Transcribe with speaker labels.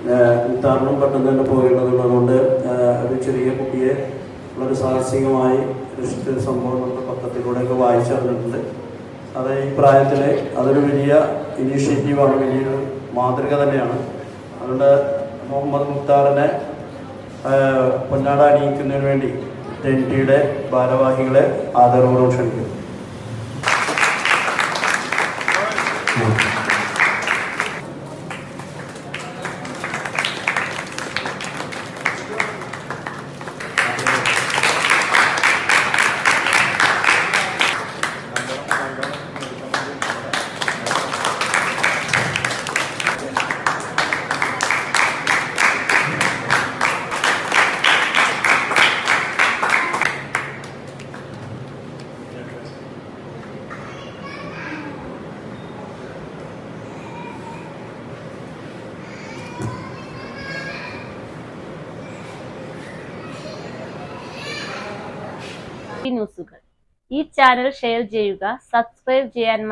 Speaker 1: ഇഫ്താറിനും പെട്ടെന്ന് തന്നെ പോകേണ്ടതുള്ളതുകൊണ്ട് ഒരു ചെറിയ കുട്ടിയെ വളരെ സാഹസികമായി രക്ഷിച്ച സംഭവം നമ്മുടെ പത്രത്തിലൂടെയൊക്കെ വായിച്ചറിഞ്ഞിട്ടുണ്ട്. അത് ഈ പ്രായത്തിൽ അതൊരു വലിയ ഇനീഷ്യേറ്റീവാണ്, വലിയൊരു മാതൃക തന്നെയാണ്. അതുകൊണ്ട് മുഹമ്മദ് മുഖ്താറിനെ പൊന്നാട അണിയിക്കുന്നതിന് വേണ്ടി ടെൻറ്റിയുടെ ഭാരവാഹികളെ ആദരവോടും ക്ഷണിക്കുന്നു.
Speaker 2: ന്യൂസുകൾ ഈ ചാനൽ ഷെയർ ചെയ്യുക, സബ്സ്ക്രൈബ് ചെയ്യാൻ മറക്കരുത്.